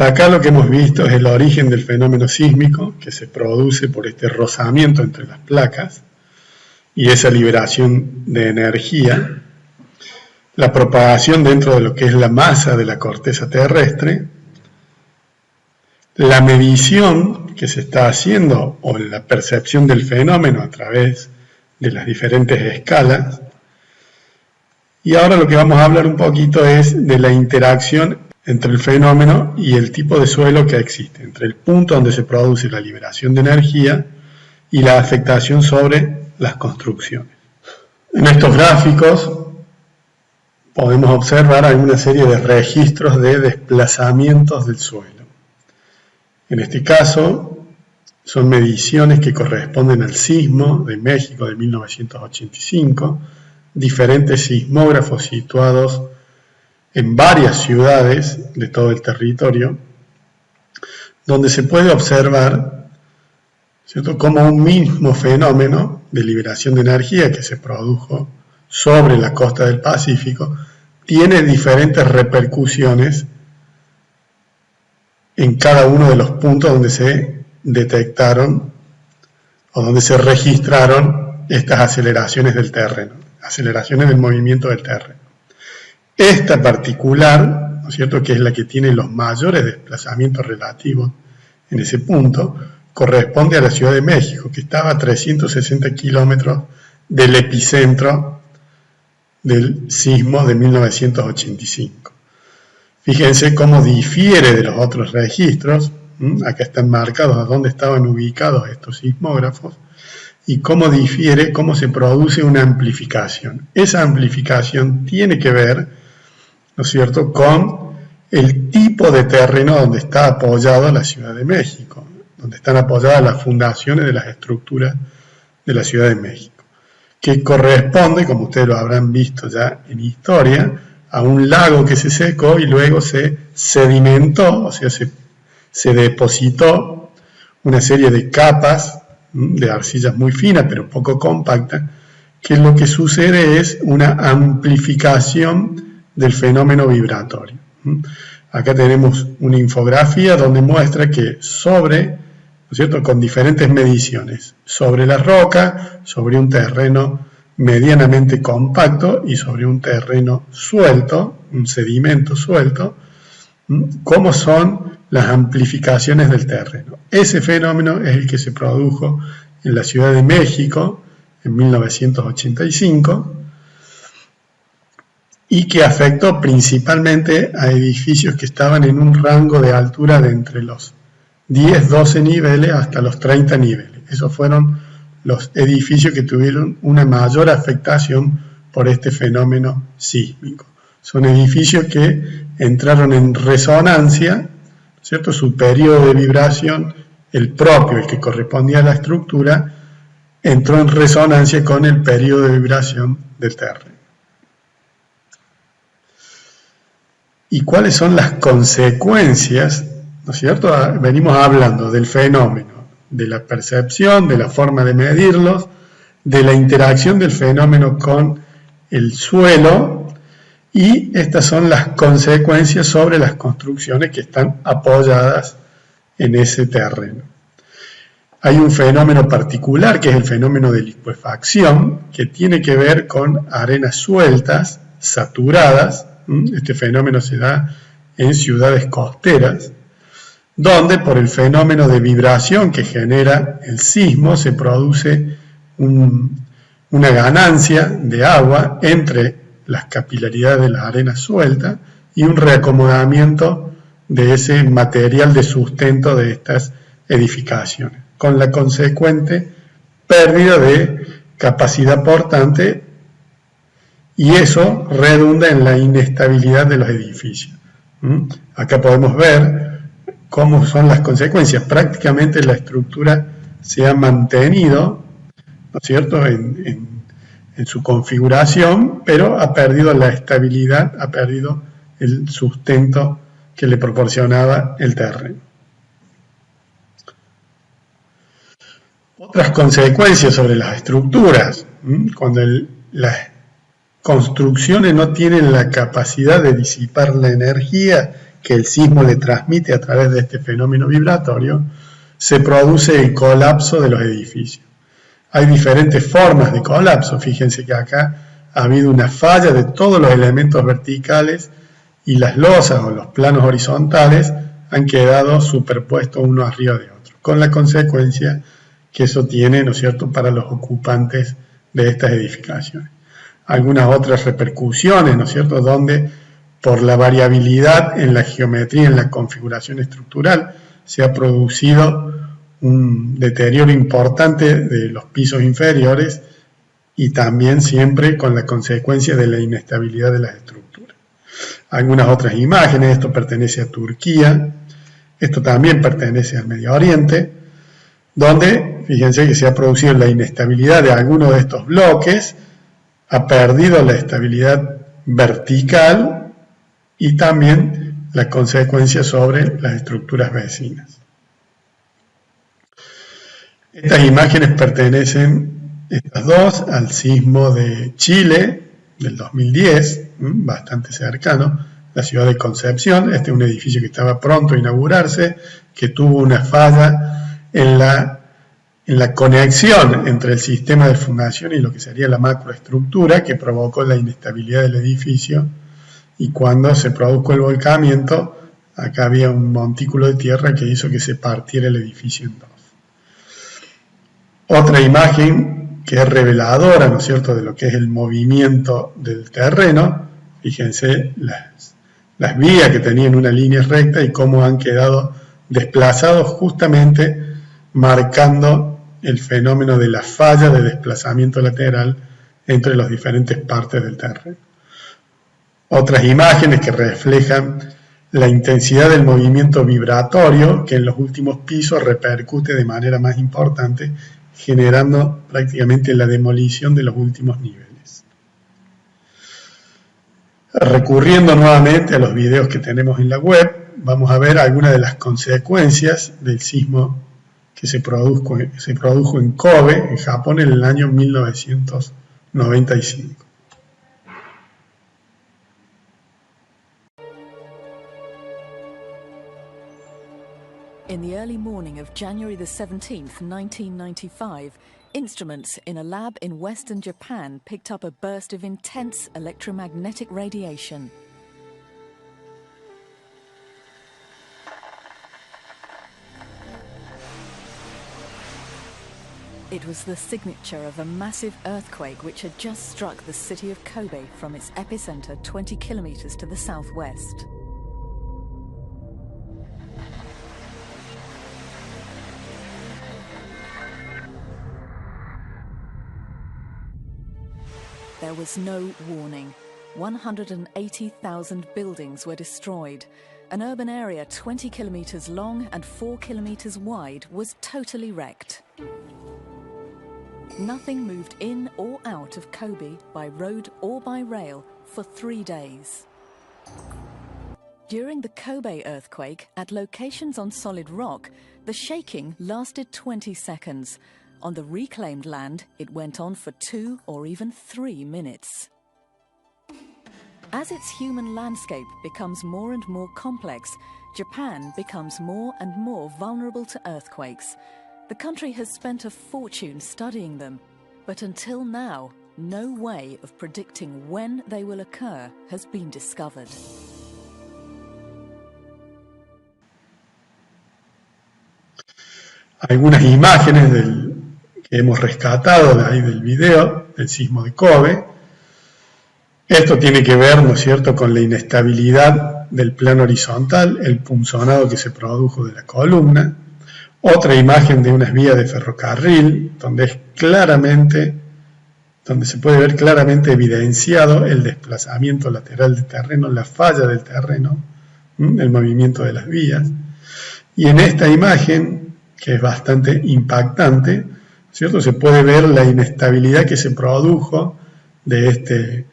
Hasta acá lo que hemos visto es el origen del fenómeno sísmico que se produce por este rozamiento entre las placas y esa liberación de energía, la propagación dentro de lo que es la masa de la corteza terrestre, la medición que se está haciendo o la percepción del fenómeno a través de las diferentes escalas. Y ahora lo que vamos a hablar un poquito es de la interacción entre el fenómeno y el tipo de suelo que existe, entre el punto donde se produce la liberación de energía y la afectación sobre las construcciones. En estos gráficos podemos observar alguna serie de registros de desplazamientos del suelo. En este caso son mediciones que corresponden al sismo de México de 1985, diferentes sismógrafos situados en varias ciudades de todo el territorio, donde se puede observar, ¿cierto?, cómo un mismo fenómeno de liberación de energía que se produjo sobre la costa del Pacífico tiene diferentes repercusiones en cada uno de los puntos donde se detectaron o donde se registraron estas aceleraciones del terreno, aceleraciones del movimiento del terreno. Esta particular, ¿no es cierto?, que es la que tiene los mayores desplazamientos relativos en ese punto, corresponde a la Ciudad de México, que estaba a 360 kilómetros del epicentro del sismo de 1985. Fíjense cómo difiere de los otros registros, acá están marcados a dónde estaban ubicados estos sismógrafos, y cómo difiere, cómo se produce una amplificación. Esa amplificación tiene que ver, ¿no es cierto?, con el tipo de terreno donde está apoyada la Ciudad de México, donde están apoyadas las fundaciones de las estructuras de la Ciudad de México, que corresponde, como ustedes lo habrán visto ya en historia, a un lago que se secó y luego se sedimentó, o sea, se depositó una serie de capas de arcillas muy finas pero poco compactas, que lo que sucede es una amplificación del fenómeno vibratorio. Acá tenemos una infografía donde muestra que sobre, ¿no es cierto?, con diferentes mediciones, sobre la roca, sobre un terreno medianamente compacto y sobre un terreno suelto, un sedimento suelto, cómo son las amplificaciones del terreno. Ese fenómeno es el que se produjo en la Ciudad de México en 1985 y que afectó principalmente a edificios que estaban en un rango de altura de entre los 10-12 niveles hasta los 30 niveles. Esos fueron los edificios que tuvieron una mayor afectación por este fenómeno sísmico. Son edificios que entraron en resonancia, ¿cierto? Su periodo de vibración, el propio, el que correspondía a la estructura, entró en resonancia con el periodo de vibración del terreno. ¿Y cuáles son las consecuencias? ¿No es cierto? Venimos hablando del fenómeno, de la percepción, de la forma de medirlos, de la interacción del fenómeno con el suelo, y estas son las consecuencias sobre las construcciones que están apoyadas en ese terreno. Hay un fenómeno particular que es el fenómeno de licuefacción, que tiene que ver con arenas sueltas, saturadas. Este fenómeno se da en ciudades costeras, donde por el fenómeno de vibración que genera el sismo se produce una ganancia de agua entre las capilaridades de las arenas sueltas y un reacomodamiento de ese material de sustento de estas edificaciones, con la consecuente pérdida de capacidad portante, y eso redunda en la inestabilidad de los edificios. Acá podemos ver cómo son las consecuencias. Prácticamente la estructura se ha mantenido, ¿no es cierto?, en su configuración, pero ha perdido la estabilidad, ha perdido el sustento que le proporcionaba el terreno. Otras consecuencias sobre las estructuras, cuando las construcciones no tienen la capacidad de disipar la energía que el sismo le transmite a través de este fenómeno vibratorio, se produce el colapso de los edificios. Hay diferentes formas de colapso. Fíjense que acá ha habido una falla de todos los elementos verticales y las losas o los planos horizontales han quedado superpuestos uno arriba de otro, con la consecuencia que eso tiene, ¿no es cierto?, para los ocupantes de estas edificaciones. Algunas otras repercusiones, ¿no es cierto?, donde por la variabilidad en la geometría, en la configuración estructural, se ha producido un deterioro importante de los pisos inferiores y también siempre con la consecuencia de la inestabilidad de las estructuras. Algunas otras imágenes, esto pertenece a Turquía, esto también pertenece al Medio Oriente, donde, fíjense que se ha producido la inestabilidad de algunos de estos bloques, ha perdido la estabilidad vertical y también la consecuencia sobre las estructuras vecinas. Estas imágenes pertenecen, estas dos, al sismo de Chile del 2010, bastante cercano, la ciudad de Concepción. Este es un edificio que estaba pronto a inaugurarse, que tuvo una falla en la conexión entre el sistema de fundación y lo que sería la macroestructura, que provocó la inestabilidad del edificio, y cuando se produjo el volcamiento, acá había un montículo de tierra que hizo que se partiera el edificio en dos. Otra imagen que es reveladora, ¿no es cierto?, de lo que es el movimiento del terreno. Fíjense las vías que tenían una línea recta y cómo han quedado desplazados, justamente marcando el fenómeno de la falla de desplazamiento lateral entre las diferentes partes del terreno. Otras imágenes que reflejan la intensidad del movimiento vibratorio que en los últimos pisos repercute de manera más importante, generando prácticamente la demolición de los últimos niveles. Recurriendo nuevamente a los videos que tenemos en la web, vamos a ver algunas de las consecuencias del sismo que se produjo en Kobe, en Japón, en el año 1995. In the early morning of January the 17th, 1995, instruments in a lab in western Japan picked up a burst of intense electromagnetic radiation. It was the signature of a massive earthquake which had just struck the city of Kobe from its epicenter 20 kilometers to the southwest. There was no warning. 180,000 buildings were destroyed. An urban area 20 kilometers long and 4 kilometers wide was totally wrecked. Nothing moved in or out of Kobe by road or by rail for 3 days. During the Kobe earthquake, at locations on solid rock, the shaking lasted 20 seconds. On the reclaimed land, it went on for 2 or even 3 minutes. As its human landscape becomes more and more complex, Japan becomes more and more vulnerable to earthquakes. The country has spent a fortune studying them, but until now, no way of predicting when they will occur has been discovered. Algunas imágenes que hemos rescatado de ahí del video del sismo de Kobe. Esto tiene que ver, ¿no es cierto?, con la inestabilidad del plano horizontal, el punzonado que se produjo de la columna. Otra imagen de unas vías de ferrocarril, donde se puede ver claramente evidenciado el desplazamiento lateral del terreno, la falla del terreno, el movimiento de las vías. Y en esta imagen, que es bastante impactante, ¿cierto?, se puede ver la inestabilidad que se produjo de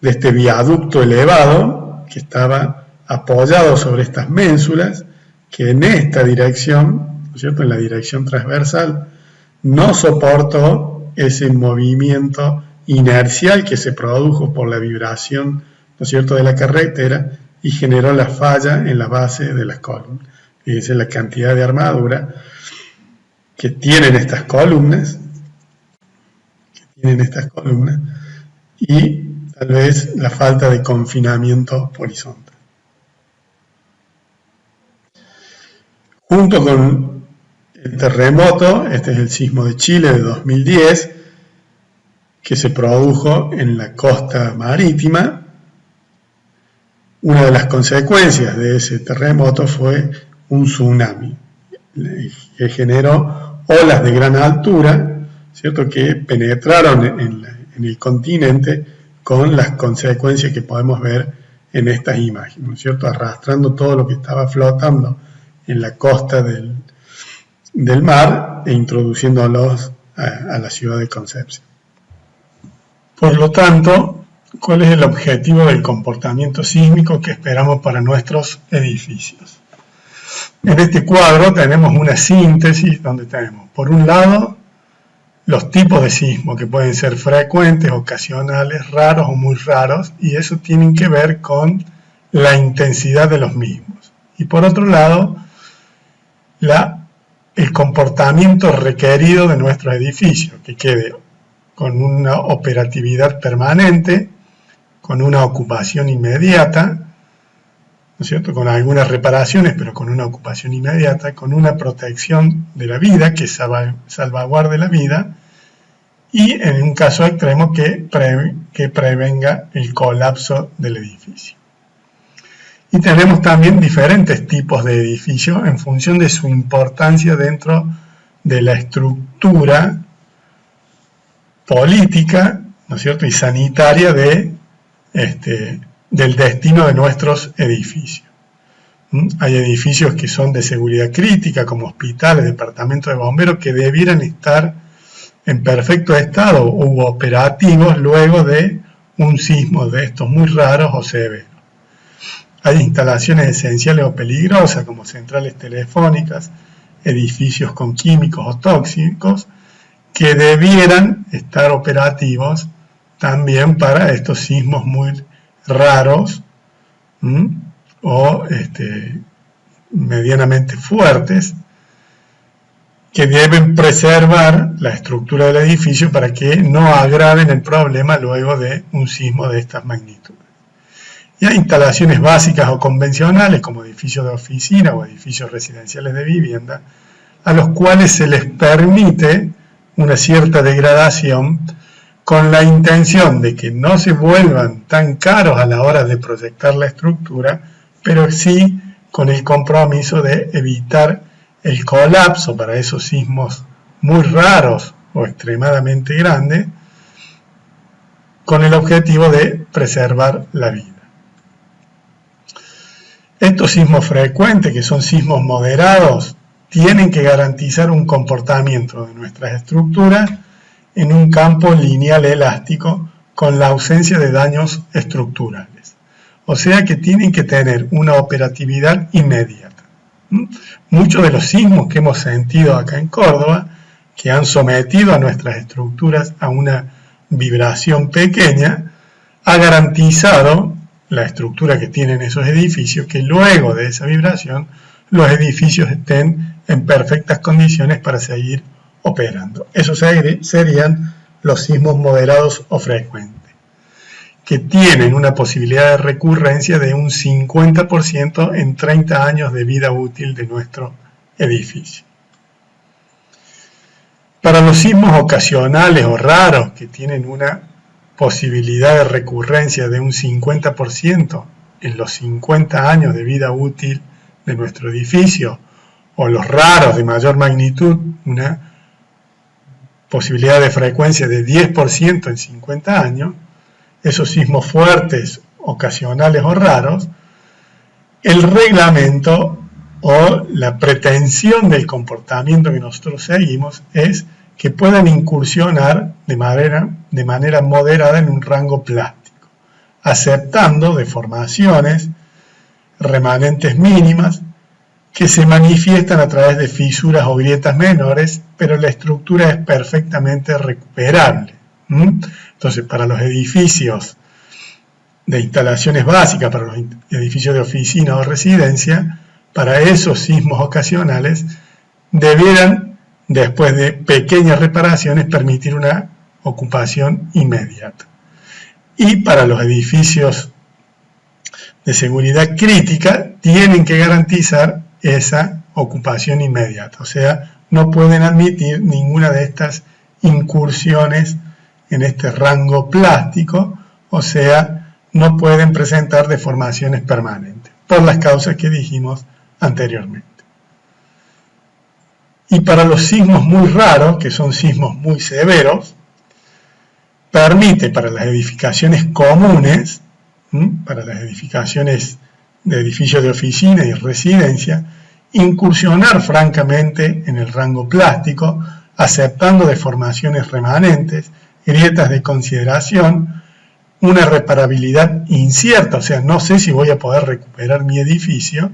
este viaducto elevado que estaba apoyado sobre estas ménsulas, que en esta dirección, ¿no es cierto?, en la dirección transversal, no soportó ese movimiento inercial que se produjo por la vibración, ¿no es cierto?, de la carretera, y generó la falla en la base de las columnas. Fíjense la cantidad de armadura que tienen estas columnas, y tal vez la falta de confinamiento horizontal. Junto con el terremoto, este es el sismo de Chile de 2010, que se produjo en la costa marítima. Una de las consecuencias de ese terremoto fue un tsunami, que generó olas de gran altura, ¿cierto?, que penetraron en el continente con las consecuencias que podemos ver en estas imágenes, ¿no es cierto?, arrastrando todo lo que estaba flotando en la costa del mar e introduciéndolos a la ciudad de Concepción. Por lo tanto, ¿cuál es el objetivo del comportamiento sísmico que esperamos para nuestros edificios? En este cuadro tenemos una síntesis donde tenemos, por un lado, los tipos de sismo que pueden ser frecuentes, ocasionales, raros o muy raros, y eso tiene que ver con la intensidad de los mismos. Y por otro lado, el comportamiento requerido de nuestros edificios, que quede con una operatividad permanente, con una ocupación inmediata, ¿no es cierto?, con algunas reparaciones, pero con una ocupación inmediata, con una protección de la vida, que salvaguarde la vida, y en un caso extremo que prevenga el colapso del edificio. Y tenemos también diferentes tipos de edificios en función de su importancia dentro de la estructura política, ¿no es cierto?, y sanitaria del destino de nuestros edificios. Hay edificios que son de seguridad crítica, como hospitales, departamentos de bomberos, que debieran estar en perfecto estado u operativos luego de un sismo de estos muy raros o severos. Hay instalaciones esenciales o peligrosas, como centrales telefónicas, edificios con químicos o tóxicos, que debieran estar operativos también para estos sismos muy raros o medianamente fuertes, que deben preservar la estructura del edificio para que no agraven el problema luego de un sismo de estas magnitudes. Y hay instalaciones básicas o convencionales, como edificios de oficina o edificios residenciales de vivienda, a los cuales se les permite una cierta degradación con la intención de que no se vuelvan tan caros a la hora de proyectar la estructura, pero sí con el compromiso de evitar el colapso para esos sismos muy raros o extremadamente grandes, con el objetivo de preservar la vida. Estos sismos frecuentes, que son sismos moderados, tienen que garantizar un comportamiento de nuestras estructuras en un campo lineal elástico con la ausencia de daños estructurales. O sea que tienen que tener una operatividad inmediata. Muchos de los sismos que hemos sentido acá en Córdoba, que han sometido a nuestras estructuras a una vibración pequeña, ha garantizado la estructura que tienen esos edificios, que luego de esa vibración los edificios estén en perfectas condiciones para seguir operando. Esos serían los sismos moderados o frecuentes, que tienen una posibilidad de recurrencia de un 50% en 30 años de vida útil de nuestro edificio. Para los sismos ocasionales o raros, que tienen una posibilidad de recurrencia de un 50% en los 50 años de vida útil de nuestro edificio, o los raros de mayor magnitud, una posibilidad de frecuencia de 10% en 50 años, esos sismos fuertes, ocasionales o raros, el reglamento o la pretensión del comportamiento que nosotros seguimos es que puedan incursionar de manera moderada en un rango plástico, aceptando deformaciones remanentes mínimas que se manifiestan a través de fisuras o grietas menores, pero la estructura es perfectamente recuperable. Entonces, para los edificios de instalaciones básicas para los edificios de oficina o residencia, para esos sismos ocasionales, debieran, después de pequeñas reparaciones, permitir una ocupación inmediata. Y para los edificios de seguridad crítica, tienen que garantizar esa ocupación inmediata. O sea, no pueden admitir ninguna de estas incursiones en este rango plástico, o sea, no pueden presentar deformaciones permanentes, por las causas que dijimos anteriormente. Y para los sismos muy raros, que son sismos muy severos, permite para las edificaciones comunes, para las edificaciones de edificios de oficina y residencia, incursionar francamente en el rango plástico, aceptando deformaciones remanentes, grietas de consideración, una reparabilidad incierta, o sea, no sé si voy a poder recuperar mi edificio,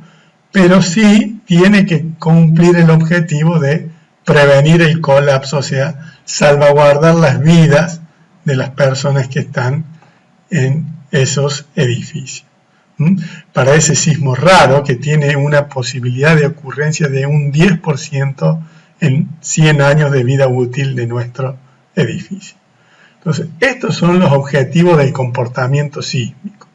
pero sí tiene que cumplir el objetivo de prevenir el colapso, o sea, salvaguardar las vidas de las personas que están en esos edificios. Para ese sismo raro, que tiene una posibilidad de ocurrencia de un 10% en 100 años de vida útil de nuestro edificio. Entonces, estos son los objetivos del comportamiento sísmico.